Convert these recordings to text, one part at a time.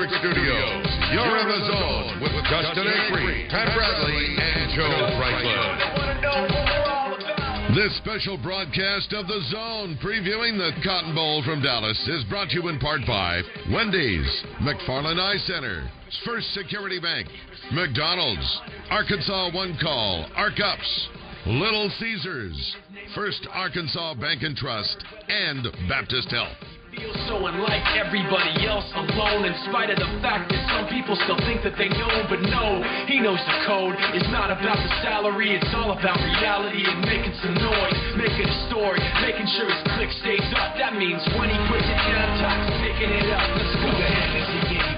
Sports Studios. You're in the zone with Justin Acree, Pat Bradley, and Joe Franklin. This special broadcast of The Zone, previewing the Cotton Bowl from Dallas, is brought to you in part by Wendy's, McFarland Eye Center, First Security Bank, McDonald's, Arkansas One Call, ArcUps, Little Caesars, First Arkansas Bank and Trust, and Baptist Health. Feel so unlike everybody else, alone, in spite of the fact that some people still think that they know, but no, he knows the code. It's not about the salary, it's all about reality and making some noise, making a story, making sure his click stays up. That means when he puts it down, Tox picking it up. Let's go.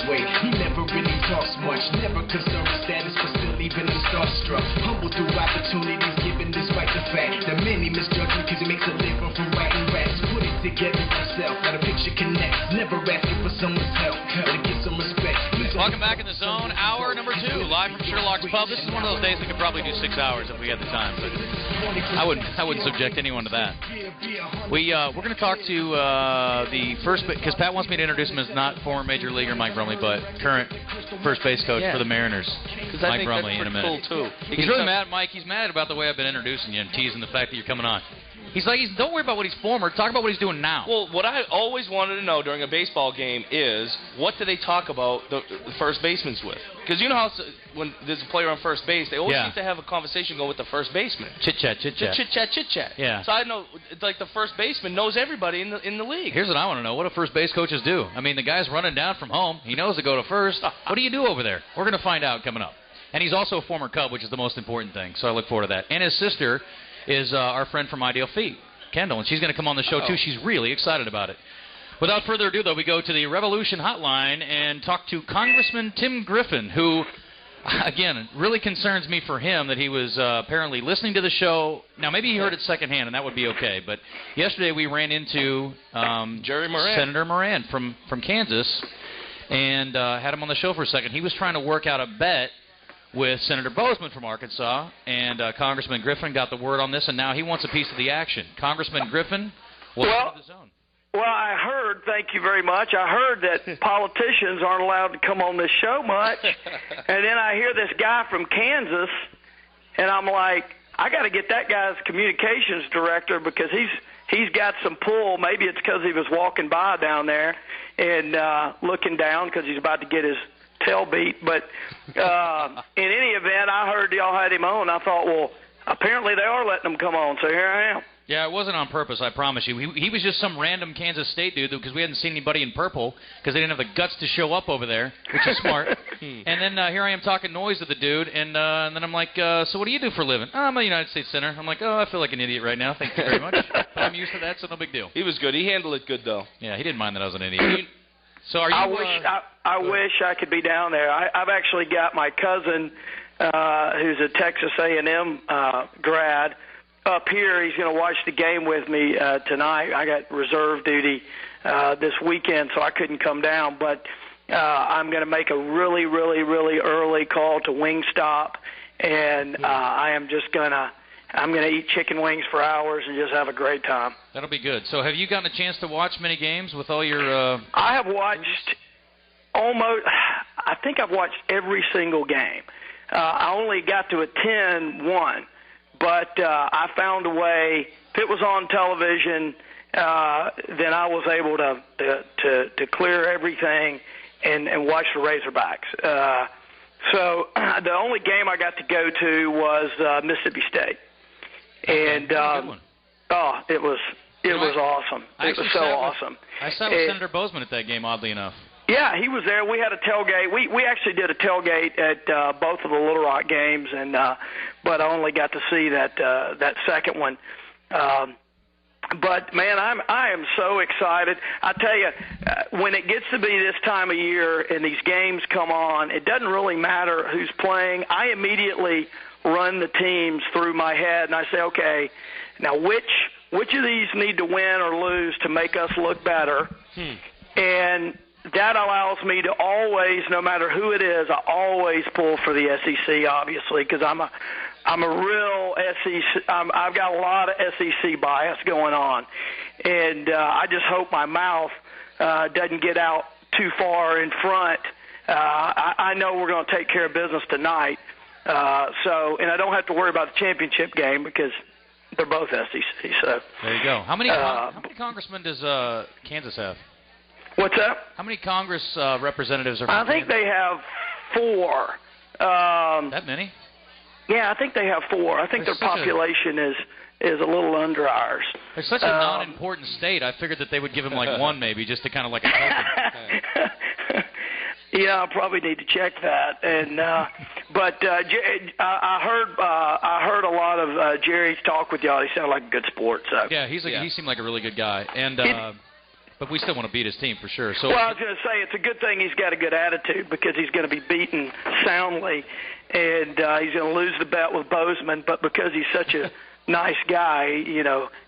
Anyway, he never really talks much, never concerned with status, but still even him starstruck. Humble through opportunities given despite the fact that many misjudge him because he makes a living from writing raps. Put it together himself, got a picture connects, never asking for someone's help, gotta get some respect. Welcome back in the zone, hour number 2, live from Sherlock's Pub. This is one of those days we could probably do 6 hours if we had the time, but I wouldn't subject anyone to that. We're going to talk to the first, because Pat wants me to introduce him as not former Major Leaguer Mike Brumley, but current first base coach for the Mariners, Mike Brumley, in a minute. Cool too. He's really mad, Mike. He's mad about the way I've been introducing you and teasing the fact that you're coming on. He's like, don't worry about what he's former. Talk about what he's doing now. Well, what I always wanted to know during a baseball game is what do they talk about the first baseman's with? Because you know how when there's a player on first base, they always seem to have a conversation go with the first baseman. Chit-chat. Chit-chat. Yeah. So I know, it's like the first baseman knows everybody in the league. Here's what I want to know. What do first base coaches do? I mean, the guy's running down from home. He knows to go to first. What do you do over there? We're going to find out coming up. And he's also a former Cub, which is the most important thing. So I look forward to that. And his sister is our friend from Ideal Feet, Kendall, and she's going to come on the show, too. She's really excited about it. Without further ado, though, we go to the Revolution Hotline and talk to Congressman Tim Griffin, who, again, really concerns me for him that he was apparently listening to the show. Now, maybe he heard it secondhand, and that would be okay. But yesterday we ran into Senator Moran from Kansas and had him on the show for a second. He was trying to work out a bet with Senator Bozeman from Arkansas, and Congressman Griffin got the word on this, and now he wants a piece of the action. Congressman Griffin, welcome to the zone. Well, I heard, thank you very much, I heard that politicians aren't allowed to come on this show much, and then I hear this guy from Kansas, and I'm like, I got to get that guy's communications director because he's got some pull. Maybe it's because he was walking by down there and looking down because he's about to get his tail beat, but in any event, I heard y'all had him on. I thought, well, apparently they are letting him come on, so here I am. Yeah, it wasn't on purpose, I promise you. He was just some random Kansas State dude because we hadn't seen anybody in purple because they didn't have the guts to show up over there, which is smart. And then here I am talking noise to the dude, and then I'm like, so what do you do for a living? Oh, I'm a United States Senator. I'm like, oh, I feel like an idiot right now. Thank you very much. But I'm used to that, so no big deal. He was good. He handled it good, though. Yeah, he didn't mind that I was an idiot. So are you? I wish I could be down there. I've actually got my cousin, who's a Texas A&M grad, up here. He's going to watch the game with me tonight. I got reserve duty this weekend, so I couldn't come down. But I'm going to make a really, really, really early call to Wingstop, and I'm going to eat chicken wings for hours and just have a great time. That'll be good. So have you gotten a chance to watch many games with all your I have watched I think I've watched every single game. I only got to attend one, but I found a way. If it was on television, then I was able to clear everything and watch the Razorbacks. So the only game I got to go to was Mississippi State. And it was awesome. It was so awesome. I sat with Senator Bozeman at that game, oddly enough. Yeah, he was there. We had a tailgate. We actually did a tailgate at both of the Little Rock games, and but I only got to see that second one. But man, I am so excited. I tell you, when it gets to be this time of year and these games come on, it doesn't really matter who's playing. I immediately run the teams through my head, and I say, okay, now which of these need to win or lose to make us look better? And that allows me to always, no matter who it is, I always pull for the SEC, obviously, because I'm a real SEC. I've got a lot of SEC bias going on, and I just hope my mouth doesn't get out too far in front I know we're going to take care of business tonight. And I don't have to worry about the championship game because they're both SEC. So there you go. How many congressmen does Kansas have? What's that? How many Congress representatives are from I think Kansas? they have 4. That many? Yeah, I think they have 4. I think their population is a little under ours. They're such a non-important state. I figured that they would give him like 1 maybe, just to kind of like a token. Yeah, I'll probably need to check that. And I heard a lot of Jerry's talk with y'all. He sounded like a good sport. So yeah, he seemed like a really good guy. And but we still want to beat his team for sure. So well, I was going to say it's a good thing he's got a good attitude because he's going to be beaten soundly, and he's going to lose the bet with Bozeman. But because he's such a nice guy,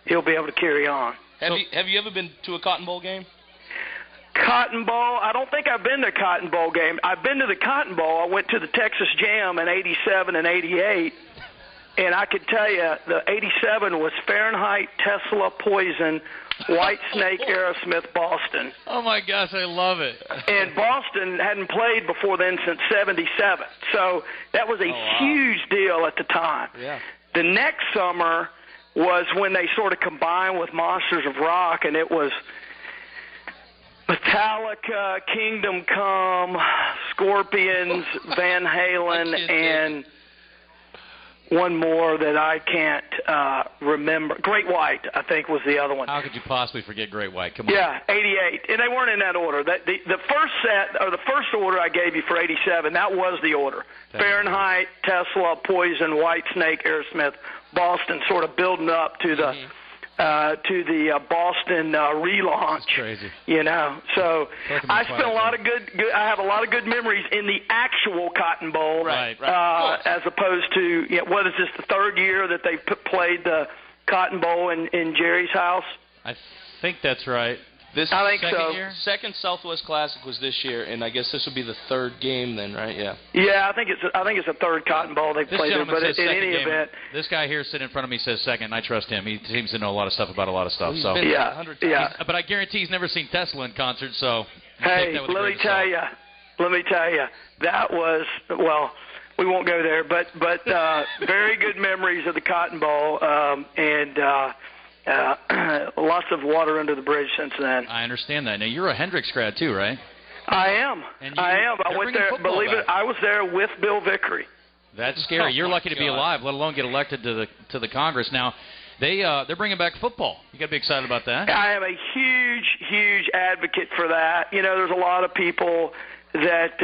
he'll be able to carry on. Have you ever been to a Cotton Bowl game? Cotton Bowl? I don't think I've been to a Cotton Bowl game. I've been to the Cotton Bowl. I went to the Texas Jam in '87 and '88, and I could tell you the '87 was Fahrenheit, Tesla, Poison, White Snake, Aerosmith, Boston. Oh my gosh, I love it. And Boston hadn't played before then since '77, so that was a huge deal at the time. Yeah. The next summer was when they sort of combined with Monsters of Rock, and it was Metallica, Kingdom Come, Scorpions, Van Halen, and one more that I can't remember. Great White, I think, was the other one. How could you possibly forget Great White? Come on. Yeah, '88, and they weren't in that order. The first set, or the first order I gave you for '87, that was the order. Fahrenheit, Tesla, Poison, White Snake, Aerosmith, Boston, sort of building up to the Boston relaunch. That's crazy. So I spent a lot of good. I have a lot of good memories in the actual Cotton Bowl, right. As opposed to what is this, the third year that they played the Cotton Bowl in Jerry's house? I think that's right. I think so. Second Southwest Classic was this year, and I guess this will be the third game then, right? Yeah. Yeah, I think it's a third Cotton Bowl they've played there. But in any event, this guy here sitting in front of me says second. And I trust him. He seems to know a lot of stuff about a lot of stuff. Well, so yeah. But I guarantee he's never seen Tesla in concert. So hey, let me tell you, that was we won't go there, but very good memories of the Cotton Bowl, and lots of water under the bridge since then. I understand that. Now, you're a Hendricks grad too, right? I am. I went there, believe it, I was there with Bill Vickery. That's scary. You're lucky to be alive, let alone get elected to the Congress. Now, they're bringing back football. You got to be excited about that. I am a huge advocate for that. There's a lot of people that,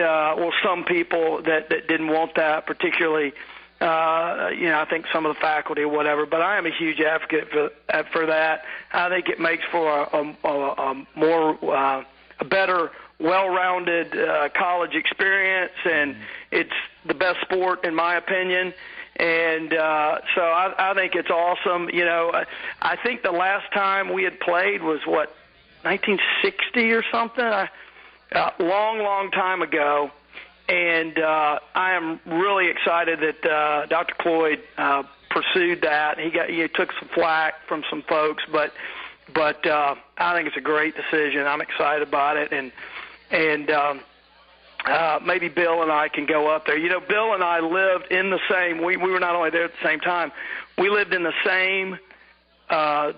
some people that didn't want that, particularly I think some of the faculty or whatever, but I am a huge advocate for that. I think it makes for a better, well-rounded college experience, and it's the best sport in my opinion. And so I think it's awesome. I think the last time we had played was 1960 or something. Long time ago. And I am really excited that Dr. Cloyd pursued that. He took some flack from some folks, but I think it's a great decision. I'm excited about it, and maybe Bill and I can go up there. Bill and I lived in the same. We were not only there at the same time. We lived in the same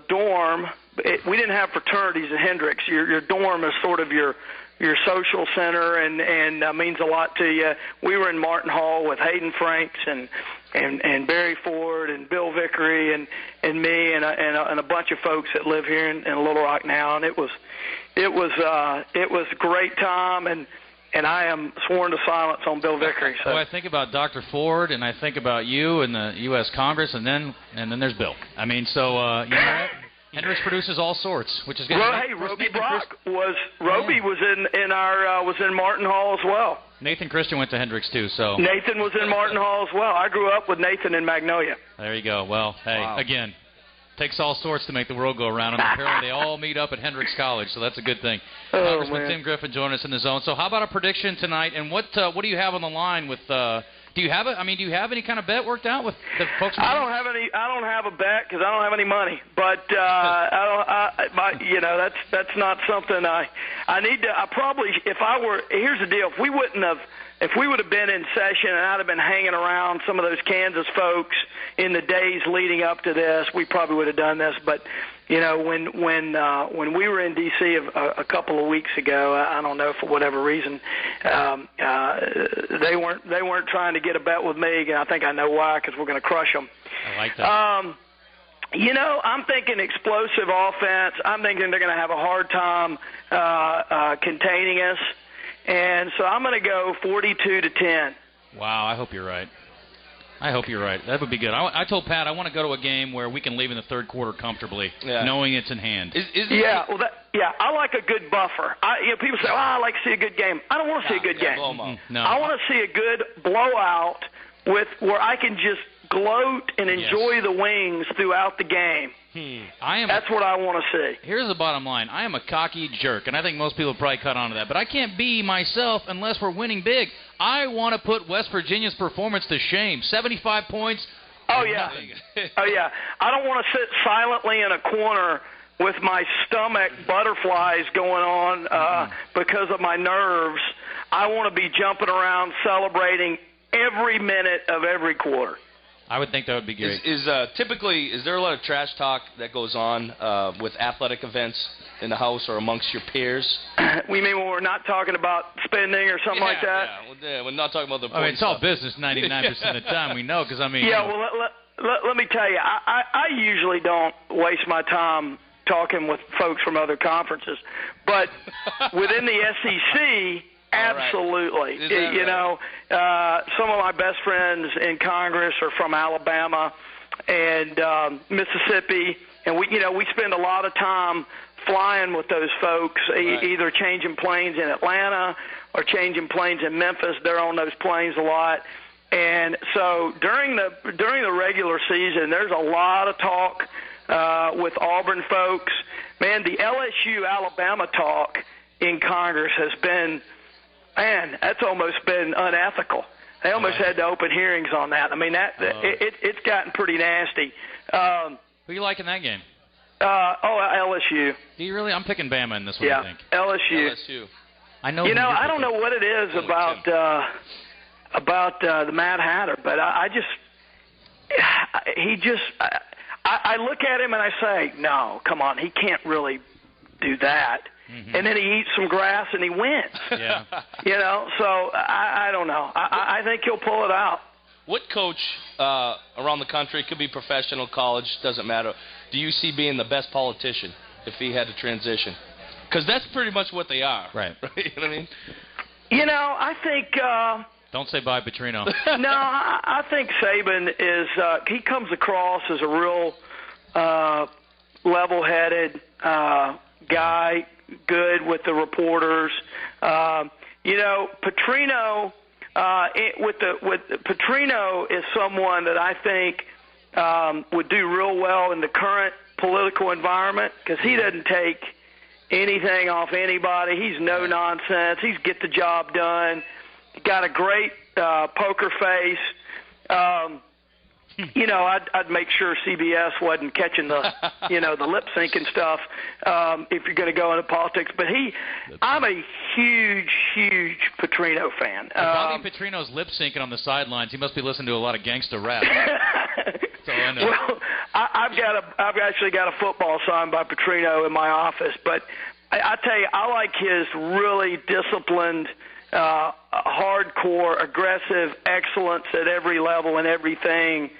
dorm. We didn't have fraternities at Hendricks. Your dorm is sort of your social center and means a lot to you. We were in Martin Hall with Hayden Franks and Barry Ford and Bill Vickery and me and a bunch of folks that live here in Little Rock now, and it was a great time, and I am sworn to silence on Bill Vickery. So. Well, I think about Dr. Ford, and I think about you and the U.S. Congress, and then there's Bill. I mean, so you know what? Hendricks produces all sorts, which is good. Well, hey, Roby Brock was in Martin Hall as well. Nathan Christian went to Hendricks too, so Nathan was in Martin Hall as well. I grew up with Nathan in Magnolia. There you go. Well, hey, again, takes all sorts to make the world go around, and apparently they all meet up at Hendricks College, so that's a good thing. Congressman Tim Griffin joining us in the zone. So how about a prediction tonight, and what do you have on the line with Do you have do you have any kind of bet worked out with the folks? I don't have a bet because I don't have any money. But that's not something I need to. I probably, here's the deal. If we would have been in session and I'd have been hanging around some of those Kansas folks in the days leading up to this, we probably would have done this. But when we were in D.C. a couple of weeks ago, I don't know, for whatever reason, they weren't trying to get a bet with me, and I think I know why, because we're going to crush them. I like that. I'm thinking explosive offense. I'm thinking they're going to have a hard time containing us, and so I'm going to go 42-10. Wow, I hope you're right. That would be good. I told Pat I want to go to a game where we can leave in the third quarter comfortably, knowing it's in hand. I like a good buffer. People say, I like to see a good game. I don't want to see a good game. No. I want to see a good blowout where I can just gloat and enjoy the wings throughout the game. That's what I want to see. Here's the bottom line. I am a cocky jerk, and I think most people probably cut onto that. But I can't be myself unless we're winning big. I want to put West Virginia's performance to shame. 75 points. Oh, yeah. I don't want to sit silently in a corner with my stomach butterflies going on because of my nerves. I want to be jumping around celebrating every minute of every quarter. I would think that would be great. Is there a lot of trash talk that goes on with athletic events in the house or amongst your peers? We mean when we're not talking about spending or something like that? Yeah, we're not talking about the it's all business 99% of the time, we know, because Yeah, well, let me tell you, I usually don't waste my time talking with folks from other conferences, but within the SEC, absolutely. Some of my best friends in Congress are from Alabama and Mississippi, and we spend a lot of time flying with those folks, either changing planes in Atlanta or changing planes in Memphis. They're on those planes a lot. And so during the regular season, there's a lot of talk with Auburn folks. Man, the LSU-Alabama talk in Congress has been, that's almost been unethical. They almost had to open hearings on that. I mean, it's gotten pretty nasty. Who are you liking that game? LSU. Do you really? I'm picking Bama in this one, I think. LSU. I know. I don't know what it is about the Mad Hatter, but I look at him and I say, no, come on, he can't really do that. Mm-hmm. And then he eats some grass and he wins. Yeah. So I don't know. I think he'll pull it out. What coach around the country, could be professional, college, doesn't matter, do you see being the best politician if he had to transition? Because that's pretty much what they are. Right. You know what I mean? I think... Don't say bye, Petrino. No, I think Saban is... he comes across as a real level-headed guy, good with the reporters. Petrino... Petrino is someone that I think would do real well in the current political environment because he doesn't take anything off anybody. He's no nonsense. He's get the job done. He got a great poker face. I'd make sure CBS wasn't catching the, the lip sync and stuff if you're going to go into politics. But I'm a huge Petrino fan. Bobby Petrino's lip syncing on the sidelines. He must be listening to a lot of gangster rap. That's all I know. Well, I've actually got a football signed by Petrino in my office. But I tell you, I like his really disciplined, hardcore, aggressive excellence at every level and everything.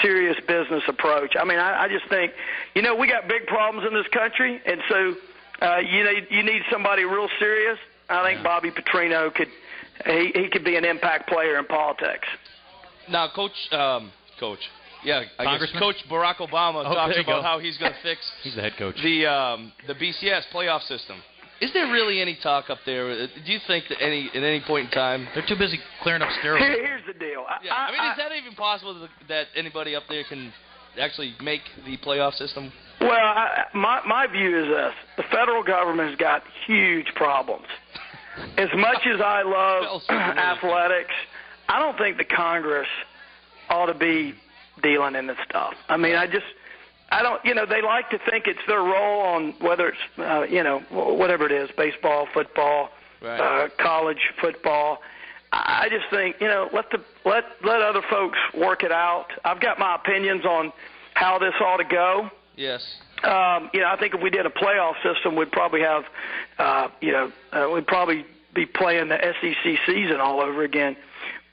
Serious business approach. I mean, I just think, we got big problems in this country, and so you need somebody real serious. I think Bobby Petrino could be an impact player in politics. Now, Coach, I guess Coach Barack Obama talks about how he's going to fix. He's the head coach. The BCS playoff system. Is there really any talk up there? Do you think that at any point in time they're too busy clearing up steroids? Here's the deal. Is that even possible that anybody up there can actually make the playoff system? Well, my view is this: the federal government has got huge problems. As much as I love athletics, I don't think the Congress ought to be dealing in this stuff. I mean, I don't, they like to think it's their role on whether it's, whatever it is, baseball, football, right. College football. I just think, let other folks work it out. I've got my opinions on how this ought to go. Yes. I think if we did a playoff system, we'd probably have, we'd probably be playing the SEC season all over again.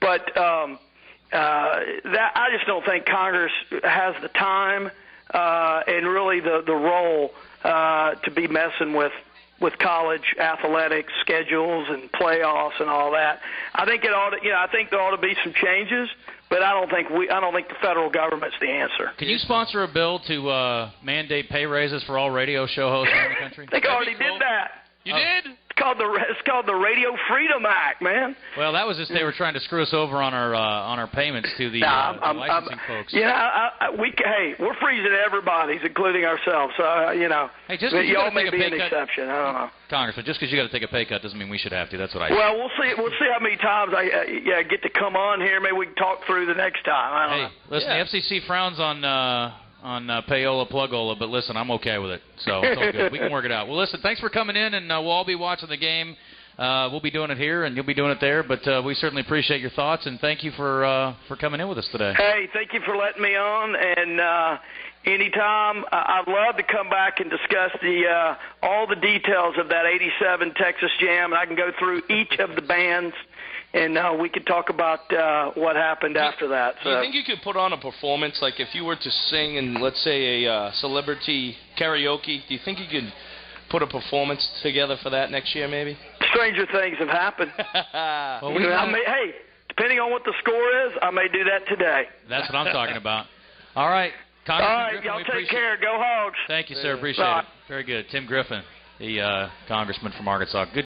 But that I just don't think Congress has the time and really the role to be messing with college athletics schedules and playoffs and all that. I think it ought to, I think there ought to be some changes, but I don't think the federal government's the answer. Can you sponsor a bill to mandate pay raises for all radio show hosts in the country? I think I already did that. You did? It's called the Radio Freedom Act, man. Well, that was just they were trying to screw us over on our payments to the licensing folks. We're freezing everybody's, including ourselves. So hey, just y'all may be an exception. I don't know. Congressman, just because you got to take a pay cut doesn't mean we should have to. That's what I. Well, we'll see. We'll see how many times I get to come on here. Maybe we can talk through the next time. I don't know. Listen, the FCC frowns on payola, plugola, but listen, I'm okay with it. So it's all good. We can work it out. Well, listen, thanks for coming in, and we'll all be watching the game. We'll be doing it here, and you'll be doing it there. But we certainly appreciate your thoughts, and thank you for coming in with us today. Hey, thank you for letting me on, and anytime I'd love to come back and discuss all the details of that '87 Texas Jam, and I can go through each of the bands. And we could talk about what happened after that. So. Do you think you could put on a performance, like if you were to sing in, let's say, a celebrity karaoke, do you think you could put a performance together for that next year maybe? Stranger things have happened. Hey, depending on what the score is, I may do that today. That's what I'm talking about. All right. Congressman all right, Griffin, y'all take care. Go Hogs. Thank you, sir. Appreciate it. Very good. Tim Griffin, the congressman from Arkansas. Good.